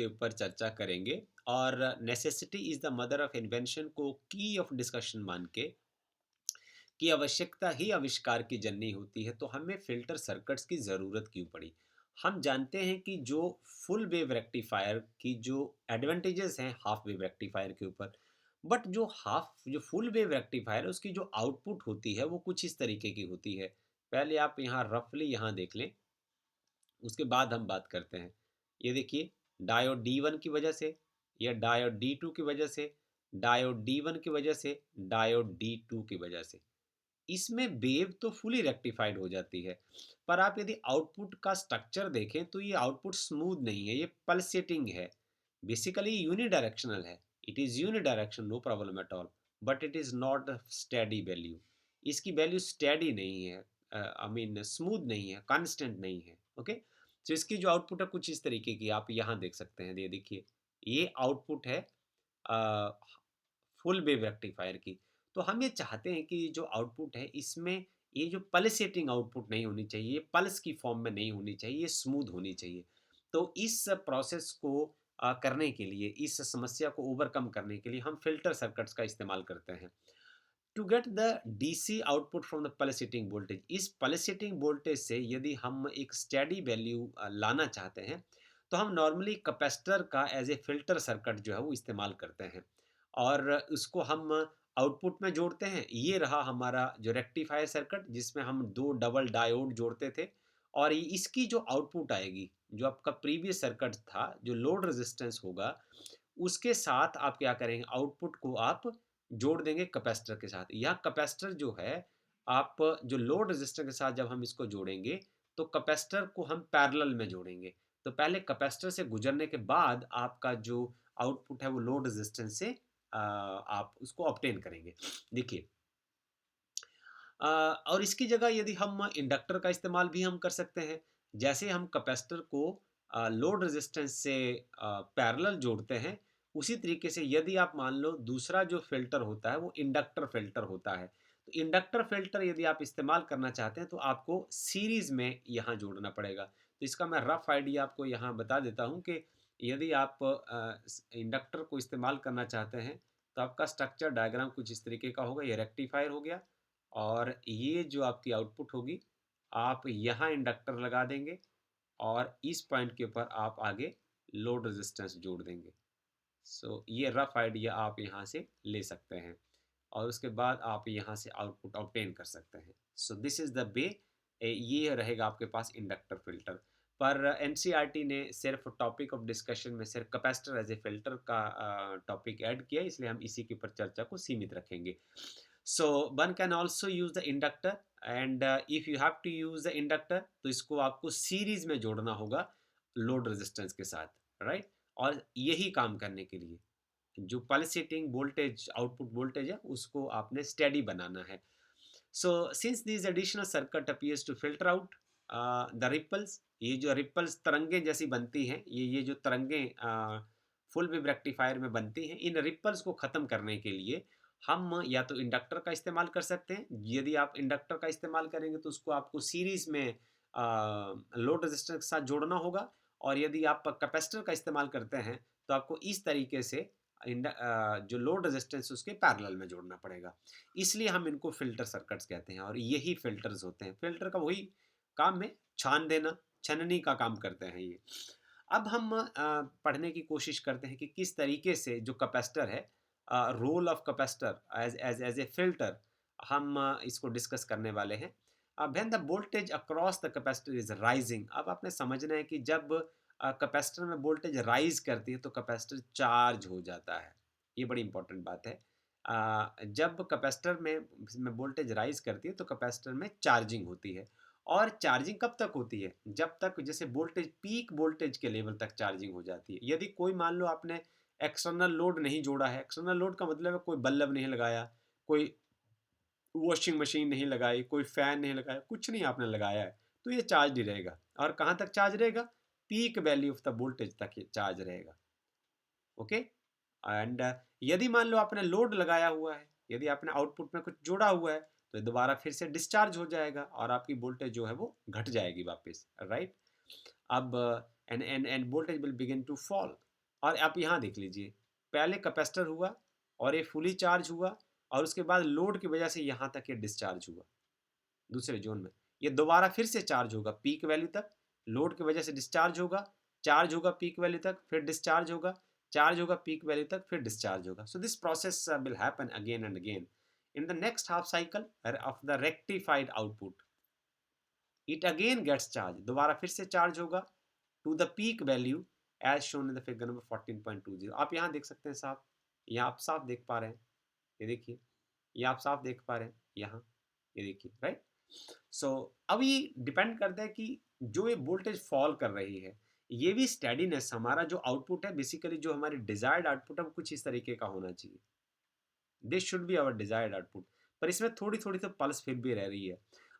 के ऊपर चर्चा करेंगे और necessity is the mother of invention को की ऑफ डिस्कशन मान के कि आवश्यकता ही आविष्कार की जननी होती है, तो हमें फ़िल्टर सर्किट्स की ज़रूरत क्यों पड़ी? हम जानते हैं कि जो फुल वेव रेक्टिफ़ायर की जो एडवांटेजेज़ हैं हाफ वेव रेक्टिफ़ायर के ऊपर, बट जो फुल वेव रेक्टिफ़ायर है उसकी जो आउटपुट होती है वो कुछ इस तरीके की होती है। पहले आप यहाँ रफ़ली यहाँ देख लें, उसके बाद हम बात करते हैं। ये देखिए, डायोड D1 की वजह से, या डायोड D2 की वजह से, डायोड D1 की वजह से, डायोड D2 की वजह से। इसमें वेव तो फुली रेक्टिफाइड हो जाती है, पर आप यदि आउटपुट का स्ट्रक्चर देखें तो ये आउटपुट स्मूथ नहीं है, ये पल्सेटिंग है। बेसिकली यूनिडायरेक्शनल है। It is unidirection, no problem at all, but it is not a steady value. इसकी वैल्यू स्टेडी नहीं है, आई मीन स्मूथ नहीं है, कांस्टेंट नहीं है। ओके, तो इसकी जो आउटपुट है कुछ इस तरीके की आप यहाँ देख सकते हैं। ये देखिए, ये आउटपुट है फुल वेव रेक्टिफायर की। तो हम ये चाहते हैं कि जो आउटपुट है इसमें ये जो पल्सेटिंग आउटपुट नहीं होनी चाहिए, ये पल्स की फॉर्म में नहीं होनी चाहिए, ये स्मूथ होनी चाहिए। तो इस प्रोसेस को करने के लिए, इस समस्या को ओवरकम करने के लिए हम फ़िल्टर सर्किट्स का इस्तेमाल करते हैं। To get the DC output from the pulsating voltage, इस पल्सेटिंग वोल्टेज से यदि हम एक स्टेडी वैल्यू लाना चाहते हैं, तो हम नॉर्मली कैपेसिटर का एज ए फिल्टर सर्किट जो है वो इस्तेमाल करते हैं और उसको हम आउटपुट में जोड़ते हैं। ये रहा हमारा जो रेक्टिफायर सर्किट जिसमें हम दो डबल डायोड जोड़ते थे, और इसकी जो आउटपुट आएगी, जो आपका प्रीवियस सर्किट था, जो लोड रेजिस्टेंस होगा, उसके साथ आप क्या करेंगे, आउटपुट को आप जोड़ देंगे कैपेसिटर के साथ। यह कैपेसिटर जो है, आप जो लोड रेजिस्टर के साथ जब हम इसको जोड़ेंगे, तो कैपेसिटर को हम पैरेलल में जोड़ेंगे। तो पहले कैपेसिटर से गुजरने के बाद आपका जो आउटपुट है वो लोड रेजिस्टेंस से आप उसको ऑब्टेन करेंगे। देखिए, और इसकी जगह यदि हम इंडक्टर का इस्तेमाल भी हम कर सकते हैं। जैसे हम कैपेसिटर को लोड रेजिस्टेंस से पैरेलल जोड़ते हैं, उसी तरीके से यदि आप मान लो दूसरा जो फ़िल्टर होता है वो इंडक्टर फ़िल्टर होता है। तो इंडक्टर फ़िल्टर यदि आप इस्तेमाल करना चाहते हैं तो आपको सीरीज़ में यहाँ जोड़ना पड़ेगा। तो इसका मैं रफ़ आइडिया आपको यहाँ बता देता हूँ कि यदि आप इंडक्टर को इस्तेमाल करना चाहते हैं, तो आपका स्ट्रक्चर डायग्राम कुछ इस तरीके का होगा। ये रेक्टिफायर हो गया, और ये जो आपकी आउटपुट होगी, आप यहाँ इंडक्टर लगा देंगे और इस पॉइंट के ऊपर आप आगे लोड रेजिस्टेंस जोड़ देंगे। सो ये रफ आइडिया आप यहाँ से ले सकते हैं और उसके बाद आप यहाँ से आउटपुट ऑब्टेन कर सकते हैं। So this is the way. ये रहेगा आपके पास इंडक्टर फ़िल्टर। पर एनसीईआरटी ने सिर्फ टॉपिक ऑफ डिस्कशन में सिर्फ कैपेसिटर एज ए फ़िल्टर का टॉपिक ऐड किया, इसलिए हम इसी के ऊपर चर्चा को सीमित रखेंगे। So one can also use the inductor, and if you have to use the inductor, तो इसको आपको सीरीज में जोड़ना होगा लोड रेजिस्टेंस के साथ, राइट? और यही काम करने के लिए जो पल्सेटिंग वोल्टेज आउटपुट वोल्टेज है उसको आपने स्टेडी बनाना है। So since this additional circuit appears to filter out the ripples, ये जो रिपल्स तरंगे जैसी बनती हैं, ये जो तरंगे फुल वेव रेक्टिफायर में बनती हैं, इन रिपल्स को ख़त्म करने के लिए हम या तो इंडक्टर का इस्तेमाल कर सकते हैं। यदि आप इंडक्टर का इस्तेमाल करेंगे तो उसको आपको सीरीज़ में लोड रेजिस्टर के साथ जोड़ना होगा, और यदि आप कैपेसिटर का इस्तेमाल करते हैं तो आपको इस तरीके से जो लोड रेजिस्टेंस उसके पैरेलल में जोड़ना पड़ेगा। इसलिए हम इनको फ़िल्टर सर्किट्स कहते हैं और यही फ़िल्टर्स होते हैं। फ़िल्टर का वही काम है, छान देना, छननी का काम करते हैं ये। अब हम पढ़ने की कोशिश करते हैं कि किस तरीके से जो कैपेसिटर है, role of capacitor as a filter, हम इसको डिस्कस करने वाले हैं। When the voltage across the capacitor is rising, अब आपने समझना है कि जब कैपेसिटर में वोल्टेज राइज करती है तो कैपेसिटर चार्ज हो जाता है। ये बड़ी इंपॉर्टेंट बात है। जब कैपेसिटर में वोल्टेज राइज करती है तो कैपेसिटर में चार्जिंग होती है, और चार्जिंग कब तक होती है, जब तक जैसे वोल्टेज पीक वोल्टेज के लेवल तक चार्जिंग हो जाती है। यदि कोई मान लो आपने एक्सटर्नल लोड नहीं जोड़ा है, एक्सटर्नल लोड का मतलब है कोई बल्ब नहीं लगाया, कोई वॉशिंग मशीन नहीं लगाई, कोई फ़ैन नहीं लगाया, कुछ नहीं आपने लगाया है, तो ये चार्ज ही रहेगा। और कहाँ तक चार्ज रहेगा? Peak value of the voltage तक ये चार्ज रहेगा। ओके, एंड यदि मान लो आपने लोड लगाया हुआ है, यदि आपने आउटपुट में कुछ जोड़ा हुआ है, तो ये दोबारा फिर से डिस्चार्ज हो जाएगा और आपकी वोल्टेज जो है वो घट जाएगी वापस, राइट? अब and voltage will begin to fall. और आप यहाँ देख लीजिए, पहले कैपेसिटर हुआ और ये फुली चार्ज हुआ और उसके बाद लोड की वजह से यहाँ तक ये डिस्चार्ज हुआ दूसरे जोन में। ये दोबारा फिर से चार्ज होगा पीक वैल्यू तक, लोड की वजह से डिस्चार्ज होगा, चार्ज होगा पीक वैल्यू तक, फिर डिस्चार्ज होगा, चार्ज होगा पीक वैल्यू तक, फिर डिस्चार्ज होगा। So this process will happen again and again in the next half cycle of the rectified output. It again gets charged, दोबारा फिर से चार्ज होगा to the peak value as shown in the figure number 14.20. आप यहाँ देख सकते हैं साफ, यहाँ आप साफ देख पा रहे हैं, ये देखिए, ये आप साफ देख पा रहे हैं यहाँ, ये देखिए, राइट। सो अब ये डिपेंड करता है कि जो ये वोल्टेज फॉल कर रही है, ये भी स्टेडीनेस, हमारा जो आउटपुट है बेसिकली, जो हमारी डिजायर्ड आउटपुट है वो कुछ इस तरीके का होना चाहिए। This should be our desired output. पर इसमें थोड़ी थोड़ी तो पल्स फिर भी रह रही है।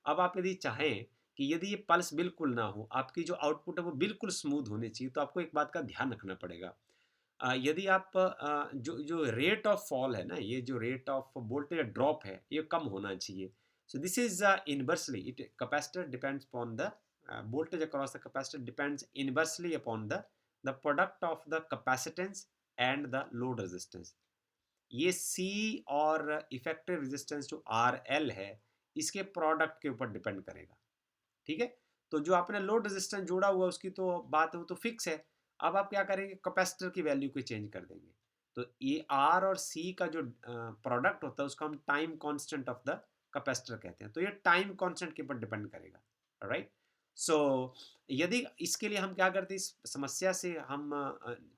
अब आप यदि चाहें कि यदि ये पल्स बिल्कुल ना हो, आपकी जो आउटपुट है वो बिल्कुल स्मूथ होनी चाहिए, तो आपको एक बात का ध्यान रखना पड़ेगा। यदि आप जो जो रेट ऑफ फॉल है ना, ये जो रेट ऑफ वोल्टेज ड्रॉप है, ये कम होना चाहिए। So this is inversely, it capacitor depends upon the voltage across the capacitor depends inversely upon the product of the capacitance and the load resistance. ये C और इफेक्टिव रेजिस्टेंस जो RL है, इसके product के ऊपर डिपेंड करेगा, ठीक है। तो जो आपने लोड रेजिस्टेंस जोड़ा हुआ उसकी तो बात है, वो तो फिक्स है। अब आप क्या करेंगे, कैपेसिटर की वैल्यू को चेंज कर देंगे। तो ये R और C का जो प्रोडक्ट होता है उसको हम time constant of the capacitor कहते हैं। तो ये टाइम कांस्टेंट के ऊपर डिपेंड करेगा, राइट। सो यदि इसके लिए हम क्या करते हैं, इस समस्या से हम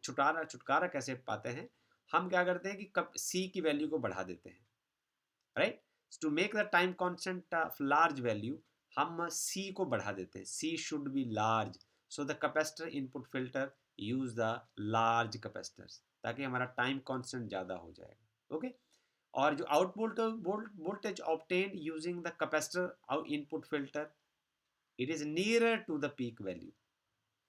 छुटकारा कैसे पाते हैं, हम क्या करते हैं कि कब C की वैल्यू को बढ़ा देते हैं, right. To make the time constant of large value, हम C को बढ़ा देते हैं। C should be large, so the capacitor input filter use the large capacitors, ताकि हमारा टाइम कांस्टेंट ज़्यादा हो जाएगा, ओके। और जो output voltage obtained using the capacitor input filter, it is nearer to the peak value,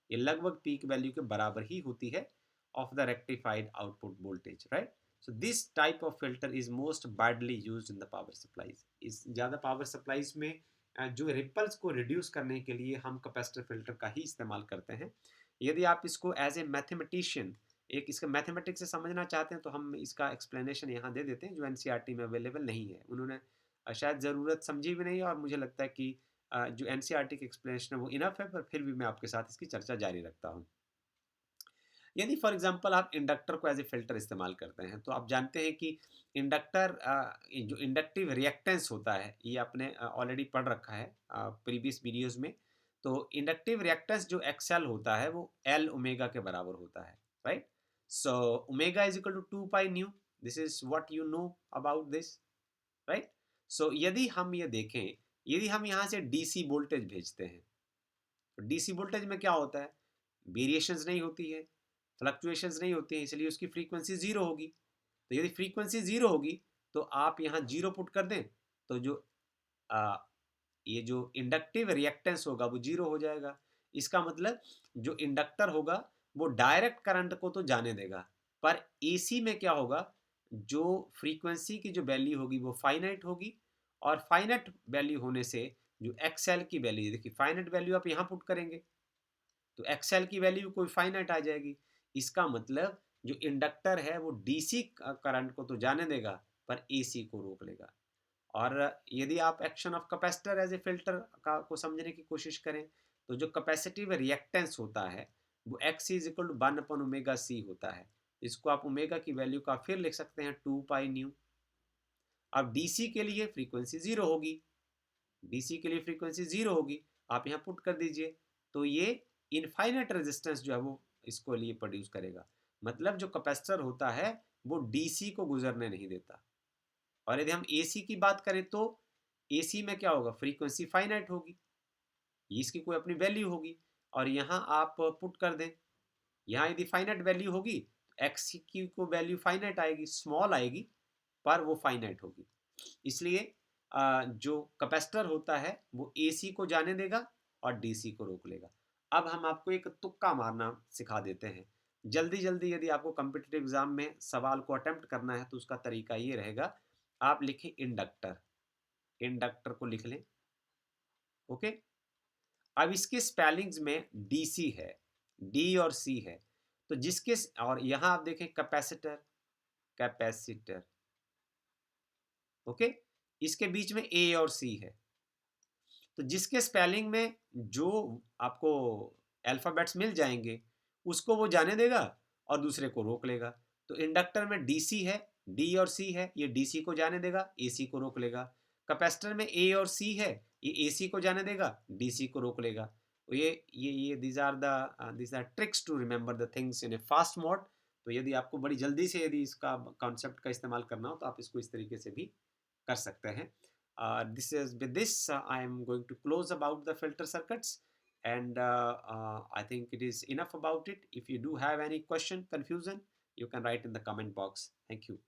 ये लगभग peak value के बराबर ही होती है of the rectified output voltage, right. So this type of filter is most widely used in the power supplies. इस ज़्यादा power supplies में जो रिपल्स को रिड्यूस करने के लिए हम कैपेसिटर फिल्टर का ही इस्तेमाल करते हैं। यदि आप इसको एज ए मैथमेटिशियन एक इसका मैथमेटिक्स से समझना चाहते हैं, तो हम इसका एक्सप्लेनेशन यहाँ दे देते हैं जो एनसीईआरटी में अवेलेबल नहीं है। उन्होंने शायद ज़रूरत समझी भी नहीं है, और मुझे लगता है कि जो एनसीईआरटी की एक्सप्लेनेशन है वो इनफ है, पर फिर भी मैं आपके साथ इसकी चर्चा जारी रखता हूँ। यदि फॉर एग्जांपल आप इंडक्टर को एज ए फिल्टर इस्तेमाल करते हैं, तो आप जानते हैं कि इंडक्टर जो इंडक्टिव रिएक्टेंस होता है, ये आपने ऑलरेडी पढ़ रखा है प्रीवियस वीडियोस में। तो इंडक्टिव रिएक्टेंस जो एक्सएल होता है वो एल ओमेगा के बराबर होता है, right. So omega is equal to 2 pi nu, this is what you know about this, right. So यदि हम ये देखें, यदि हम यहाँ से डीसी वोल्टेज भेजते हैं, तो डीसी वोल्टेज में क्या होता है, वेरिएशंस नहीं होती है, फ्लक्चुएशंस नहीं होती हैं, इसलिए उसकी फ्रीक्वेंसी जीरो होगी। तो यदि फ्रीक्वेंसी जीरो होगी, तो आप यहाँ जीरो पुट कर दें, तो जो आ, ये जो इंडक्टिव रिएक्टेंस होगा वो जीरो हो जाएगा। इसका मतलब जो इंडक्टर होगा वो डायरेक्ट करंट को तो जाने देगा, पर एसी में क्या होगा, जो फ्रीक्वेंसी की जो वैल्यू होगी वो फाइनाइट होगी, और फाइनाइट वैल्यू होने से जो एक्सएल की वैल्यू, देखिए फाइनाइट वैल्यू आप यहाँ पुट करेंगे तो एक्सएल की वैल्यू कोई फाइनाइट आ जाएगी। इसका मतलब जो इंडक्टर है वो डीसी करंट को तो जाने देगा, पर एसी को रोक लेगा। और यदि आप action of capacitor as a filter का को समझने की कोशिश करें, तो जो कैपेसिटिव रिएक्टेंस होता है वो एक्स इज इक्वल टू 1/ओमेगा सी होता है। इसको आप ओमेगा की वैल्यू का फिर लिख सकते हैं 2 पाई न्यू। अब डीसी के लिए फ्रीक्वेंसी जीरो होगी, डीसी के लिए फ्रीक्वेंसी जीरो होगी, आप यहाँ पुट कर दीजिए, तो ये इनफाइनाइट रेजिस्टेंस जो है वो इसको लिए प्रोड्यूस करेगा। मतलब जो कैपेसिटर होता है वो डीसी को गुजरने नहीं देता। और यदि हम एसी की बात करें, तो एसी में क्या होगा, फ्रीक्वेंसी फाइनाइट होगी, इसकी कोई अपनी वैल्यू होगी, और यहाँ आप पुट कर दें, यहाँ यदि फाइनाइट वैल्यू होगी तो एक्स की को वैल्यू फाइनाइट आएगी, स्मॉल आएगी, पर वो फाइनाइट होगी। इसलिए जो कैपेसिटर होता है वो एसी को जाने देगा और डीसी को रोक लेगा। अब हम आपको एक तुक्का मारना सिखा देते हैं। जल्दी जल्दी यदि आपको कॉम्पिटिटिव एग्जाम में सवाल को अटेम्प्ट करना है, तो उसका तरीका ये रहेगा, आप लिखें इंडक्टर, इंडक्टर को लिख लें, ओके। अब इसके स्पेलिंग्स में डीसी है, डी और सी है, तो जिसके और यहाँ आप देखें कैपेसिटर, कैपेसिटर, ओके, इसके बीच में ए और सी है। तो जिसके स्पेलिंग में जो आपको अल्फ़ाबेट्स मिल जाएँगे, उसको वो जाने देगा और दूसरे को रोक लेगा। तो इंडक्टर में डीसी है, डी और सी है, ये डीसी को जाने देगा, एसी को रोक लेगा। कैपेसिटर में ए और सी है, ये एसी को जाने देगा, डीसी को रोक लेगा। तो ये these are tricks to remember the things in a fast mode. तो यदि आपको बड़ी जल्दी से यदि इसका कॉन्सेप्ट का इस्तेमाल करना हो, तो आप इसको इस तरीके से भी कर सकते हैं। This is with this I am going to close about the filter circuits, and I think it is enough about it. If you do have any question, confusion, you can write in the comment box. Thank you.